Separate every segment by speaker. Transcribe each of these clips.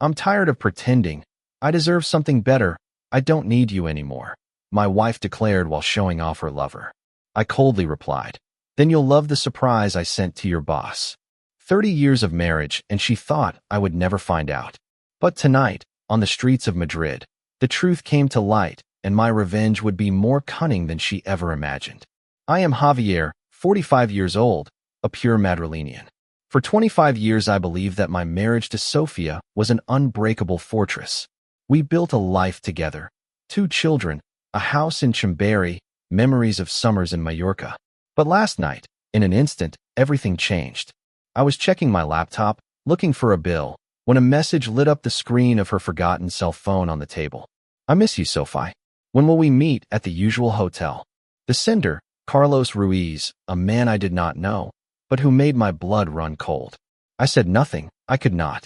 Speaker 1: I'm tired of pretending. I deserve something better. I don't need you anymore, my wife declared while showing off her lover. I coldly replied, then you'll love the surprise I sent to your boss. 30 years of marriage, and she thought I would never find out. But tonight, on the streets of Madrid, the truth came to light, and my revenge would be more cunning than she ever imagined. I am Javier, 45 years old, a pure Madrilenian. For 25 years I believed that my marriage to Sofia was an unbreakable fortress. We built a life together, 2 children, a house in Chimbery, memories of summers in Mallorca. But last night, in an instant, everything changed. I was checking my laptop, looking for a bill, when a message lit up the screen of her forgotten cell phone on the table. I miss you, Sophie. When will we meet at the usual hotel? The sender, Carlos Ruiz, a man I did not know, but who made my blood run cold. I said nothing. I could not.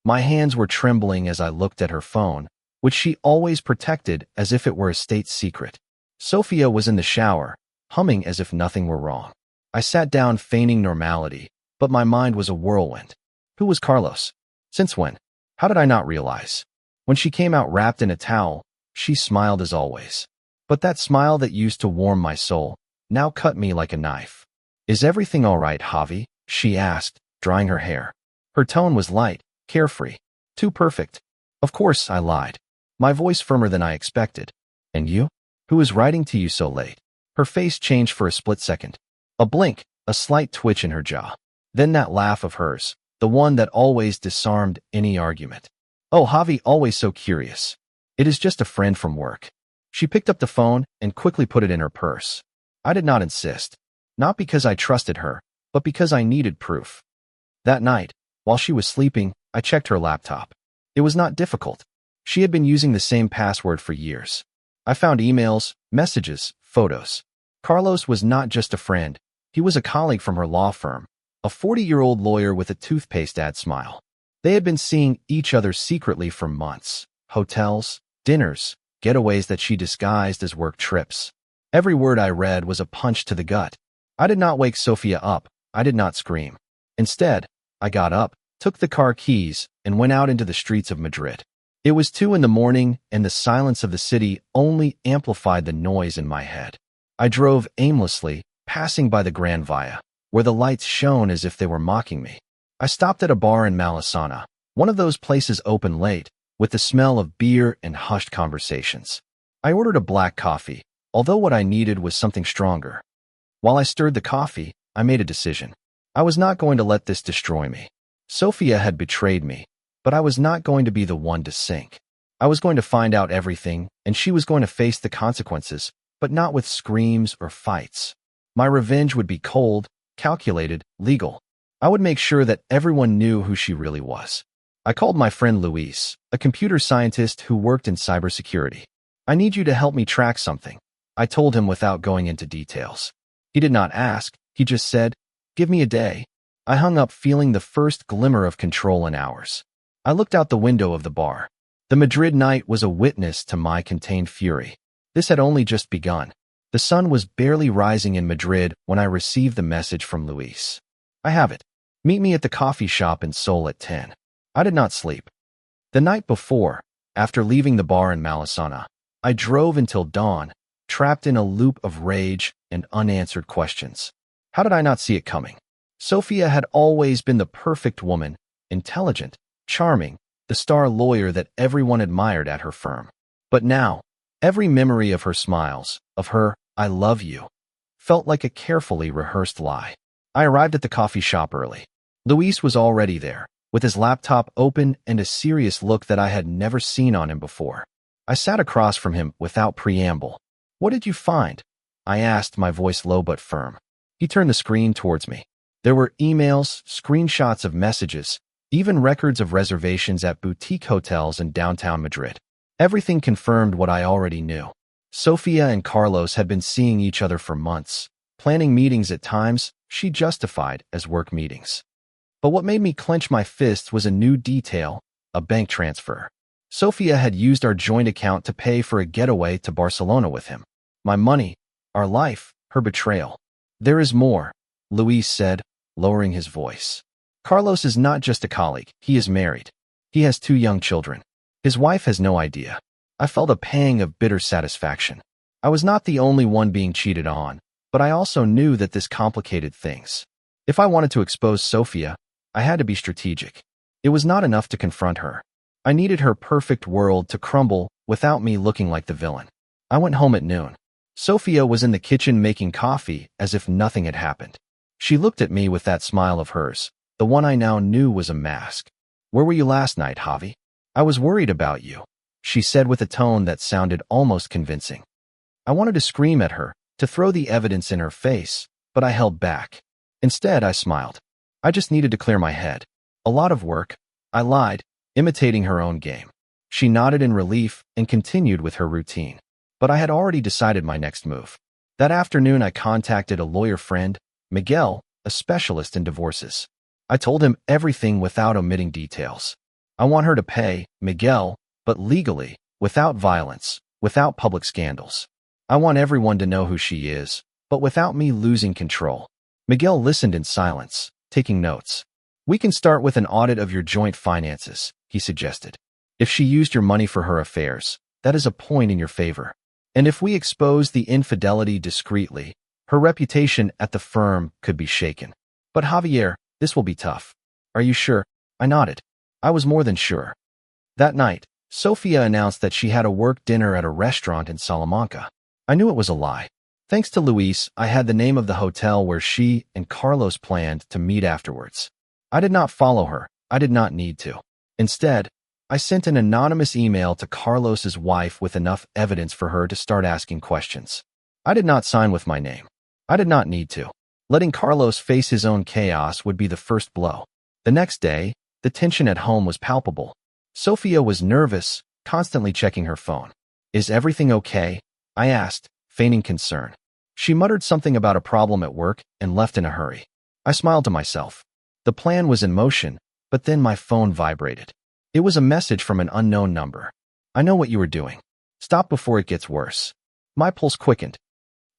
Speaker 1: My hands were trembling as I looked at her phone, which she always protected as if it were a state secret. Sofia was in the shower, humming as if nothing were wrong. I sat down feigning normality, but my mind was a whirlwind. Who was Carlos? Since when? How did I not realize? When she came out wrapped in a towel, she smiled as always. But that smile that used to warm my soul now cut me like a knife. Is everything all right, Javi? She asked, drying her hair. Her tone was light, carefree. Too perfect. Of course, I lied, my voice firmer than I expected. And you? Who is writing to you so late? Her face changed for a split second. A blink, a slight twitch in her jaw. Then that laugh of hers, the one that always disarmed any argument. Oh, Javi, always so curious. It is just a friend from work. She picked up the phone and quickly put it in her purse. I did not insist. Not because I trusted her, but because I needed proof. That night, while she was sleeping, I checked her laptop. It was not difficult. She had been using the same password for years. I found emails, messages, photos. Carlos was not just a friend. He was a colleague from her law firm, a 40-year-old lawyer with a toothpaste ad smile. They had been seeing each other secretly for months. Hotels, dinners, getaways that she disguised as work trips. Every word I read was a punch to the gut. I did not wake Sofia up. I did not scream. Instead, I got up, took the car keys, and went out into the streets of Madrid. It was 2 in the morning, and the silence of the city only amplified the noise in my head. I drove aimlessly, passing by the Gran Via, where the lights shone as if they were mocking me. I stopped at a bar in Malesana, one of those places open late, with the smell of beer and hushed conversations. I ordered a black coffee, although what I needed was something stronger. While I stirred the coffee, I made a decision. I was not going to let this destroy me. Sofia had betrayed me, but I was not going to be the one to sink. I was going to find out everything, and she was going to face the consequences, but not with screams or fights. My revenge would be cold, calculated, legal. I would make sure that everyone knew who she really was. I called my friend Luis, a computer scientist who worked in cybersecurity. I need you to help me track something, I told him without going into details. He did not ask, he just said, give me a day. I hung up feeling the first glimmer of control in hours. I looked out the window of the bar. The Madrid night was a witness to my contained fury. This had only just begun. The sun was barely rising in Madrid when I received the message from Luis. I have it. Meet me at the coffee shop in Sol at 10. I did not sleep. The night before, after leaving the bar in Malesana, I drove until dawn, trapped in a loop of rage and unanswered questions. How did I not see it coming? Sofia had always been the perfect woman, intelligent, charming, the star lawyer that everyone admired at her firm. But now, every memory of her smiles, of her, I love you, felt like a carefully rehearsed lie. I arrived at the coffee shop early. Luis was already there, with his laptop open and a serious look that I had never seen on him before. I sat across from him without preamble. What did you find? I asked, my voice low but firm. He turned the screen towards me. There were emails, screenshots of messages, even records of reservations at boutique hotels in downtown Madrid. Everything confirmed what I already knew. Sofia and Carlos had been seeing each other for months, planning meetings at times she justified as work meetings. But what made me clench my fists was a new detail, a bank transfer. Sofia had used our joint account to pay for a getaway to Barcelona with him. My money, our life, her betrayal. There is more, Luis said, lowering his voice. Carlos is not just a colleague, he is married. He has 2 young children. His wife has no idea. I felt a pang of bitter satisfaction. I was not the only one being cheated on, but I also knew that this complicated things. If I wanted to expose Sophia, I had to be strategic. It was not enough to confront her. I needed her perfect world to crumble without me looking like the villain. I went home at noon. Sophia was in the kitchen making coffee as if nothing had happened. She looked at me with that smile of hers, the one I now knew was a mask. "Where were you last night, Javi? I was worried about you," she said with a tone that sounded almost convincing. I wanted to scream at her, to throw the evidence in her face, but I held back. Instead, I smiled. I just needed to clear my head. "A lot of work," I lied, imitating her own game. She nodded in relief and continued with her routine. But I had already decided my next move. That afternoon, I contacted a lawyer friend, Miguel, a specialist in divorces. I told him everything without omitting details. I want her to pay, Miguel, but legally, without violence, without public scandals. I want everyone to know who she is, but without me losing control. Miguel listened in silence, taking notes. "We can start with an audit of your joint finances," he suggested. "If she used your money for her affairs, that is a point in your favor. And if we expose the infidelity discreetly, her reputation at the firm could be shaken." "But Javier, this will be tough." "Are you sure?" I nodded. I was more than sure. That night, Sophia announced that she had a work dinner at a restaurant in Salamanca. I knew it was a lie. Thanks to Luis, I had the name of the hotel where she and Carlos planned to meet afterwards. I did not follow her. I did not need to. Instead, I sent an anonymous email to Carlos's wife with enough evidence for her to start asking questions. I did not sign with my name. I did not need to. Letting Carlos face his own chaos would be the first blow. The next day, the tension at home was palpable. Sophia was nervous, constantly checking her phone. "Is everything okay?" I asked, feigning concern. She muttered something about a problem at work and left in a hurry. I smiled to myself. The plan was in motion, but then my phone vibrated. It was a message from an unknown number. "I know what you were doing. Stop before it gets worse." My pulse quickened.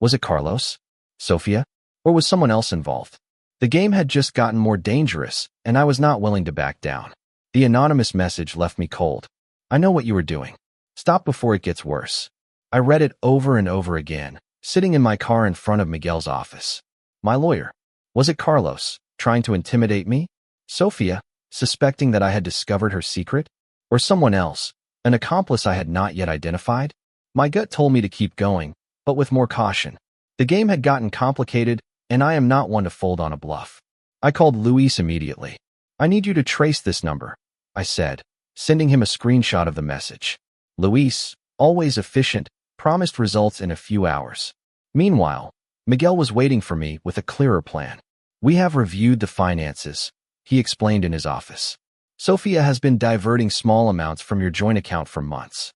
Speaker 1: Was it Carlos? Sophia? Or was someone else involved? The game had just gotten more dangerous, and I was not willing to back down. The anonymous message left me cold. "I know what you were doing. Stop before it gets worse." I read it over and over again, sitting in my car in front of Miguel's office. My lawyer. Was it Carlos, trying to intimidate me? Sophia, suspecting that I had discovered her secret? Or someone else, an accomplice I had not yet identified? My gut told me to keep going, but with more caution. The game had gotten complicated, and I am not one to fold on a bluff. I called Luis immediately. "I need you to trace this number," I said, sending him a screenshot of the message. Luis, always efficient, promised results in a few hours. Meanwhile, Miguel was waiting for me with a clearer plan. "We have reviewed the finances," he explained in his office. "Sophia has been diverting small amounts from your joint account for months.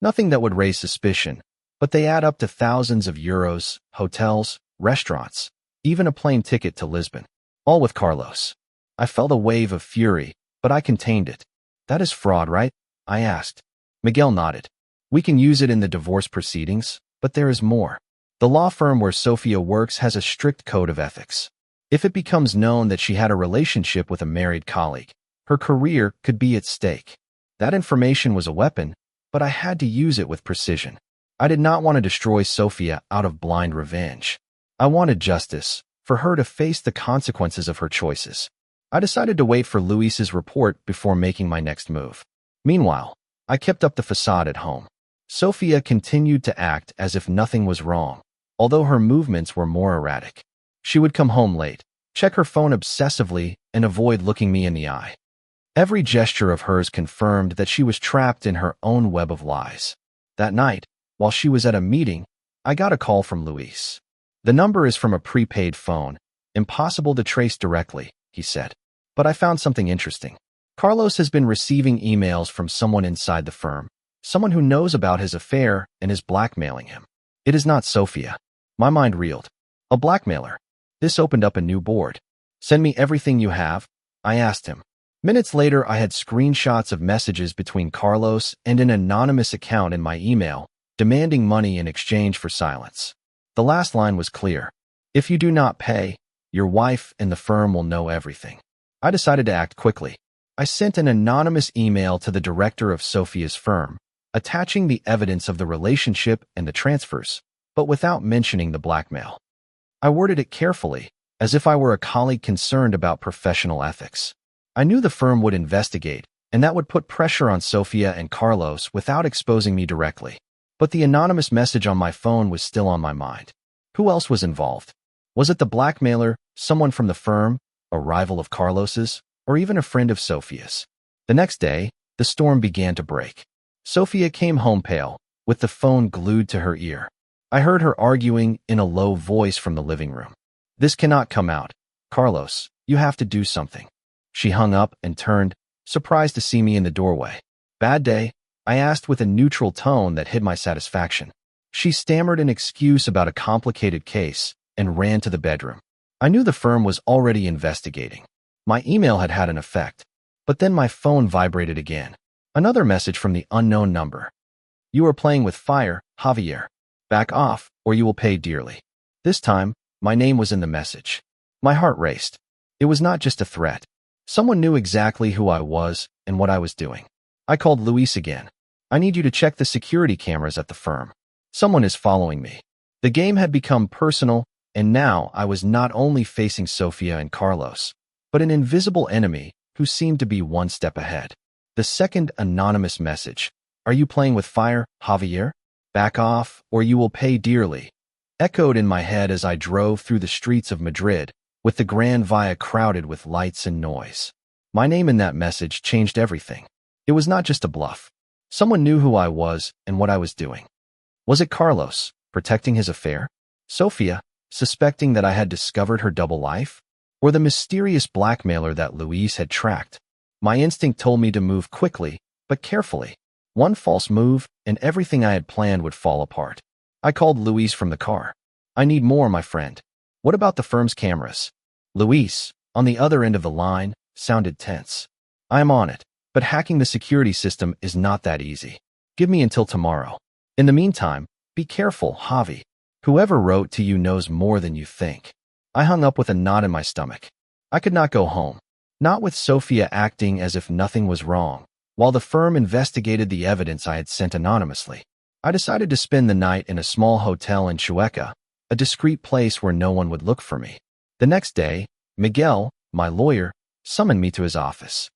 Speaker 1: Nothing that would raise suspicion, but they add up to thousands of euros, hotels, restaurants, even a plane ticket to Lisbon, all with Carlos." I felt a wave of fury, but I contained it. "That is fraud, right?" I asked. Miguel nodded. "We can use it in the divorce proceedings, but there is more. The law firm where Sophia works has a strict code of ethics. If it becomes known that she had a relationship with a married colleague, her career could be at stake." That information was a weapon, but I had to use it with precision. I did not want to destroy Sophia out of blind revenge. I wanted justice, for her to face the consequences of her choices. I decided to wait for Luis's report before making my next move. Meanwhile, I kept up the facade at home. Sophia continued to act as if nothing was wrong, although her movements were more erratic. She would come home late, check her phone obsessively, and avoid looking me in the eye. Every gesture of hers confirmed that she was trapped in her own web of lies. That night, while she was at a meeting, I got a call from Luis. "The number is from a prepaid phone. Impossible to trace directly," he said. But I found something interesting. Carlos has been receiving emails from someone inside the firm, someone who knows about his affair and is blackmailing him. It is not Sophia. My mind reeled. A blackmailer. This opened up a new board. "Send me everything you have," I asked him. Minutes later, I had screenshots of messages between Carlos and an anonymous account in my email, demanding money in exchange for silence. The last line was clear. "If you do not pay, your wife and the firm will know everything." I decided to act quickly. I sent an anonymous email to the director of Sophia's firm, attaching the evidence of the relationship and the transfers, but without mentioning the blackmail. I worded it carefully, as if I were a colleague concerned about professional ethics. I knew the firm would investigate, and that would put pressure on Sophia and Carlos without exposing me directly. But the anonymous message on my phone was still on my mind. Who else was involved? Was it the blackmailer, someone from the firm, a rival of Carlos's, or even a friend of Sophia's? The next day, the storm began to break. Sophia came home pale, with the phone glued to her ear. I heard her arguing in a low voice from the living room. "This cannot come out. Carlos, you have to do something." She hung up and turned, surprised to see me in the doorway. "Bad day?" I asked with a neutral tone that hid my satisfaction. She stammered an excuse about a complicated case and ran to the bedroom. I knew the firm was already investigating. My email had had an effect. But then my phone vibrated again. Another message from the unknown number. "You are playing with fire, Javier. Back off, or you will pay dearly." This time, my name was in the message. My heart raced. It was not just a threat. Someone knew exactly who I was and what I was doing. I called Luis again. "I need you to check the security cameras at the firm. Someone is following me." The game had become personal, and now I was not only facing Sophia and Carlos, but an invisible enemy who seemed to be one step ahead. The second anonymous message, "Are you playing with fire, Javier? Back off, or you will pay dearly," echoed in my head as I drove through the streets of Madrid, with the Gran Via crowded with lights and noise. My name in that message changed everything. It was not just a bluff. Someone knew who I was and what I was doing. Was it Carlos, protecting his affair? Sophia, suspecting that I had discovered her double life? Or the mysterious blackmailer that Luis had tracked? My instinct told me to move quickly, but carefully. One false move, and everything I had planned would fall apart. I called Luis from the car. "I need more, my friend. What about the firm's cameras?" Luis, on the other end of the line, sounded tense. "I am on it, but hacking the security system is not that easy. Give me until tomorrow. In the meantime, be careful, Javi. Whoever wrote to you knows more than you think." I hung up with a knot in my stomach. I could not go home. Not with Sophia acting as if nothing was wrong, while the firm investigated the evidence I had sent anonymously. I decided to spend the night in a small hotel in Chueca, a discreet place where no one would look for me. The next day, Miguel, my lawyer, summoned me to his office.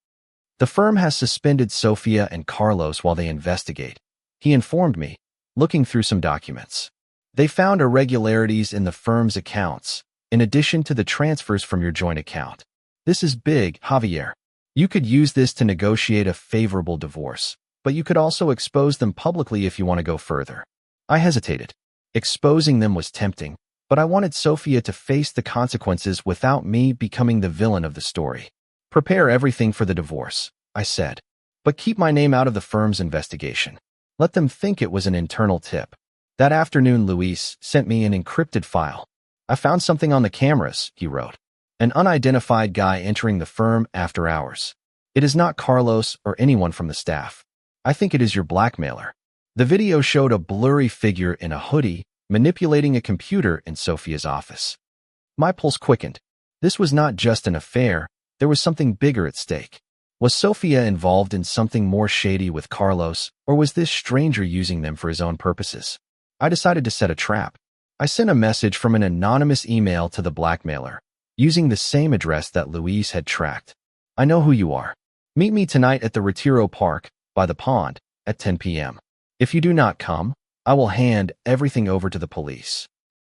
Speaker 1: "The firm has suspended Sophia and Carlos while they investigate," he informed me, looking through some documents. "They found irregularities in the firm's accounts, in addition to the transfers from your joint account. This is big, Javier. You could use this to negotiate a favorable divorce, but you could also expose them publicly if you want to go further." I hesitated. Exposing them was tempting, but I wanted Sophia to face the consequences without me becoming the villain of the story. "Prepare everything for the divorce," I said, "but keep my name out of the firm's investigation. Let them think it was an internal tip." That afternoon, Luis sent me an encrypted file. "I found something on the cameras," he wrote. "An unidentified guy entering the firm after hours. It is not Carlos or anyone from the staff. I think it is your blackmailer." The video showed a blurry figure in a hoodie manipulating a computer in Sophia's office. My pulse quickened. This was not just an affair, there was something bigger at stake. Was Sophia involved in something more shady with Carlos, or was this stranger using them for his own purposes? I decided to set a trap. I sent a message from an anonymous email to the blackmailer, using the same address that Luis had tracked. "I know who you are. Meet me tonight at the Retiro Park, by the pond, at 10 p.m. If you do not come, I will hand everything over to the police."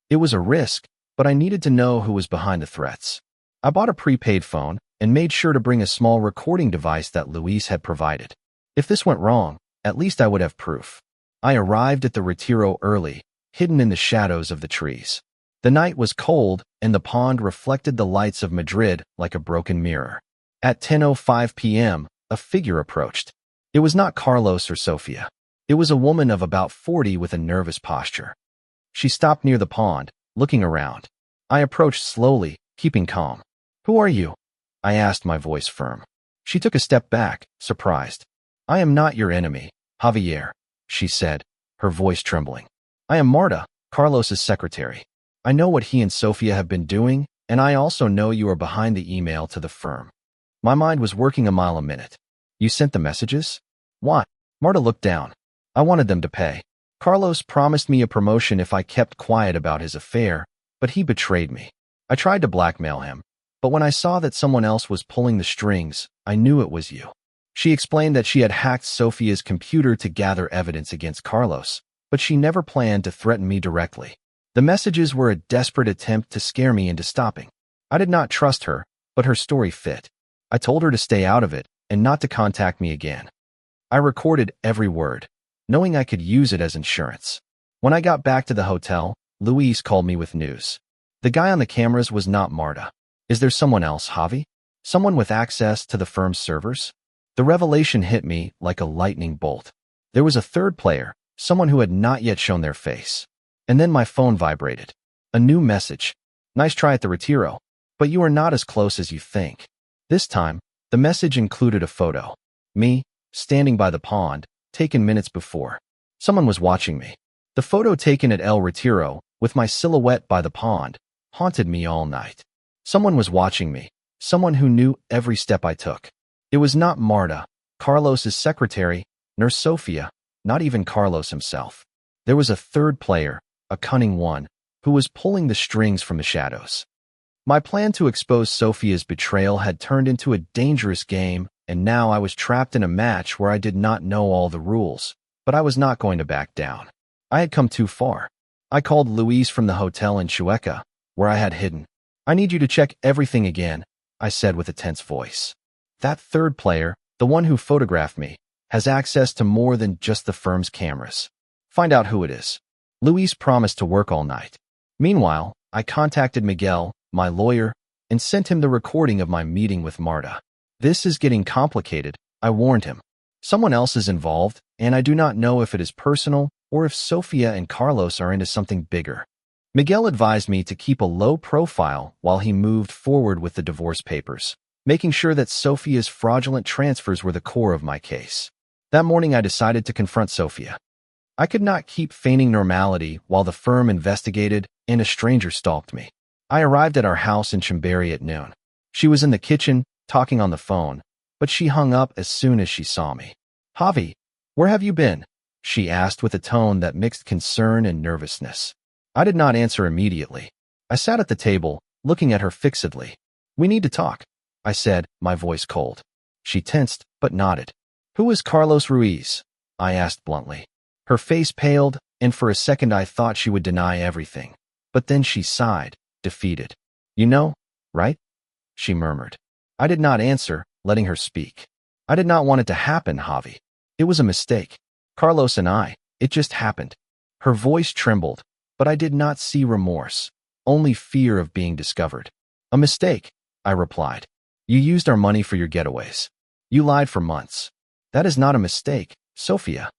Speaker 1: It was a risk, but I needed to know who was behind the threats. I bought a prepaid phone and made sure to bring a small recording device that Luis had provided. If this went wrong, at least I would have proof. I arrived at the Retiro early, hidden in the shadows of the trees. The night was cold, and the pond reflected the lights of Madrid like a broken mirror. At 10:05 p.m., a figure approached. It was not Carlos or Sophia. It was a woman of about 40 with a nervous posture. She stopped near the pond, looking around. I approached slowly, keeping calm. "Who are you?" I asked, my voice firm. She took a step back, surprised. "I am not your enemy, Javier," she said, her voice trembling. "I am Marta, Carlos's secretary. I know what he and Sophia have been doing, and I also know you are behind the email to the firm." My mind was working a mile a minute. You sent the messages? Why? Marta looked down. I wanted them to pay. Carlos promised me a promotion if I kept quiet about his affair, but he betrayed me. I tried to blackmail him, but when I saw that someone else was pulling the strings, I knew it was you. She explained that she had hacked Sophia's computer to gather evidence against Carlos, but she never planned to threaten me directly. The messages were a desperate attempt to scare me into stopping. I did not trust her, but her story fit. I told her to stay out of it and not to contact me again. I recorded every word, knowing I could use it as insurance. When I got back to the hotel, Luis called me with news. The guy on the cameras was not Marta. Is there someone else, Javi? Someone with access to the firm's servers? The revelation hit me like a lightning bolt. There was a third player, someone who had not yet shown their face. And then my phone vibrated. A new message. Nice try at the Retiro, but you are not as close as you think. This time, the message included a photo. Me, standing by the pond, taken minutes before. Someone was watching me. The photo taken at El Retiro, with my silhouette by the pond, haunted me all night. Someone was watching me, someone who knew every step I took. It was not Marta, Carlos's secretary, nor Sofia, not even Carlos himself. There was a third player, a cunning one, who was pulling the strings from the shadows. My plan to expose Sofia's betrayal had turned into a dangerous game, and now I was trapped in a match where I did not know all the rules, but I was not going to back down. I had come too far. I called Luis from the hotel in Chueca, where I had hidden. I need you to check everything again, I said with a tense voice. That third player, the one who photographed me, has access to more than just the firm's cameras. Find out who it is. Luis promised to work all night. Meanwhile, I contacted Miguel, my lawyer, and sent him the recording of my meeting with Marta. This is getting complicated, I warned him. Someone else is involved, and I do not know if it is personal or if Sofia and Carlos are into something bigger. Miguel advised me to keep a low profile while he moved forward with the divorce papers, making sure that Sofia's fraudulent transfers were the core of my case. That morning I decided to confront Sofia. I could not keep feigning normality while the firm investigated and a stranger stalked me. I arrived at our house in Chambéry at noon. She was in the kitchen, talking on the phone, but she hung up as soon as she saw me. Javi, where have you been? She asked with a tone that mixed concern and nervousness. I did not answer immediately. I sat at the table, looking at her fixedly. We need to talk, I said, my voice cold. She tensed, but nodded. Who is Carlos Ruiz? I asked bluntly. Her face paled, and for a second I thought she would deny everything. But then she sighed, defeated. You know, right? She murmured. I did not answer, letting her speak. I did not want it to happen, Javi. It was a mistake. Carlos and I, it just happened. Her voice trembled, but I did not see remorse, only fear of being discovered. A mistake, I replied. You used our money for your getaways. You lied for months. That is not a mistake, Sofia.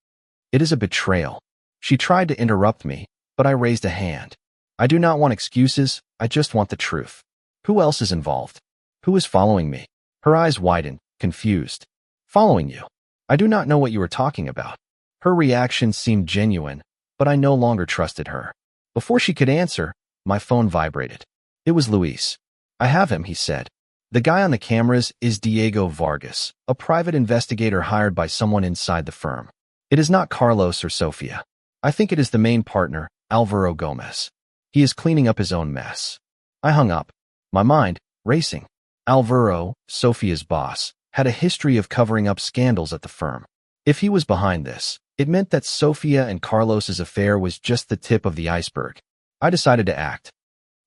Speaker 1: It is a betrayal. She tried to interrupt me, but I raised a hand. I do not want excuses, I just want the truth. Who else is involved? Who is following me? Her eyes widened, confused. Following you? I do not know what you are talking about. Her reaction seemed genuine, but I no longer trusted her. Before she could answer, my phone vibrated. It was Luis. I have him, he said. The guy on the cameras is Diego Vargas, a private investigator hired by someone inside the firm. It is not Carlos or Sofia. I think it is the main partner, Alvaro Gomez. He is cleaning up his own mess. I hung up, my mind racing. Alvaro, Sofia's boss, had a history of covering up scandals at the firm. If he was behind this, it meant that Sofia and Carlos's affair was just the tip of the iceberg. I decided to act.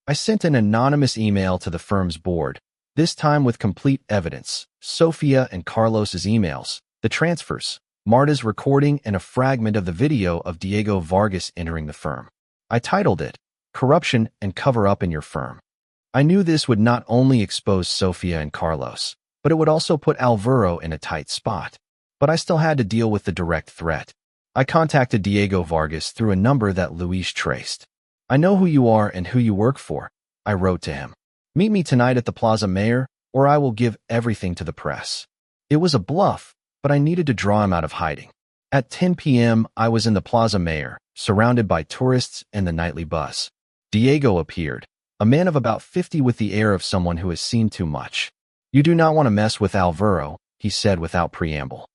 Speaker 1: I sent an anonymous email to the firm's board, this time with complete evidence, Sofia and Carlos's emails, the transfers, Marta's recording, and a fragment of the video of Diego Vargas entering the firm. I titled it, Corruption and Cover-Up in Your Firm. I knew this would not only expose Sofia and Carlos, but it would also put Alvaro in a tight spot. But I still had to deal with the direct threat. I contacted Diego Vargas through a number that Luis traced. I know who you are and who you work for, I wrote to him. Meet me tonight at the Plaza Mayor, or I will give everything to the press. It was a bluff, but I needed to draw him out of hiding. At 10 p.m., I was in the Plaza Mayor, surrounded by tourists and the nightly buzz. Diego appeared, a man of about 50 with the air of someone who has seen too much. You do not want to mess with Alvaro, he said without preamble.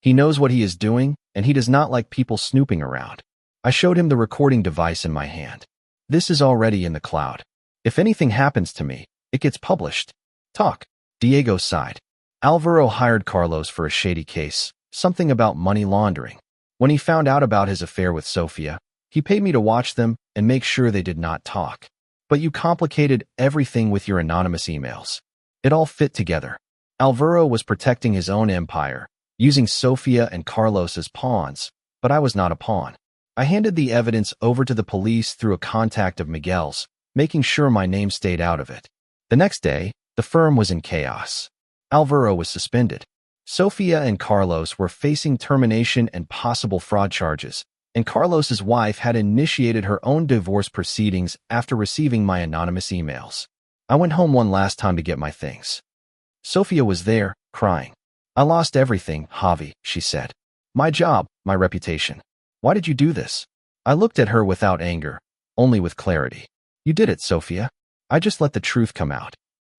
Speaker 1: He knows what he is doing, and he does not like people snooping around. I showed him the recording device in my hand. This is already in the cloud. If anything happens to me, it gets published. Talk. Diego sighed. Alvaro hired Carlos for a shady case, something about money laundering. When he found out about his affair with Sofia, he paid me to watch them and make sure they did not talk. But you complicated everything with your anonymous emails. It all fit together. Alvaro was protecting his own empire, using Sofia and Carlos as pawns, but I was not a pawn. I handed the evidence over to the police through a contact of Miguel's, making sure my name stayed out of it. The next day, the firm was in chaos. Alvaro was suspended. Sofia and Carlos were facing termination and possible fraud charges, and Carlos's wife had initiated her own divorce proceedings after receiving my anonymous emails. I went home one last time to get my things. Sofia was there, crying. I lost everything, Javi, she said. My job, my reputation. Why did you do this? I looked at her without anger, only with clarity. You did it, Sofia. I just let the truth come out.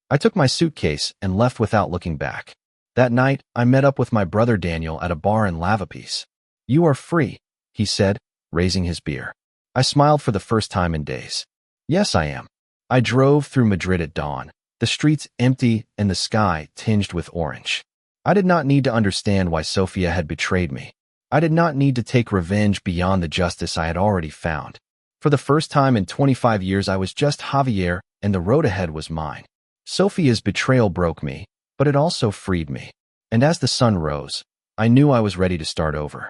Speaker 1: I took my suitcase and left without looking back. That night, I met up with my brother Daniel at a bar in Lavapiés. You are free, he said, raising his beer. I smiled for the first time in days. Yes, I am. I drove through Madrid at dawn, the streets empty and the sky tinged with orange. I did not need to understand why Sofia had betrayed me. I did not need to take revenge beyond the justice I had already found. For the first time in 25 years, I was just Javier, and the road ahead was mine. Sofia's betrayal broke me, but it also freed me. And as the sun rose, I knew I was ready to start over.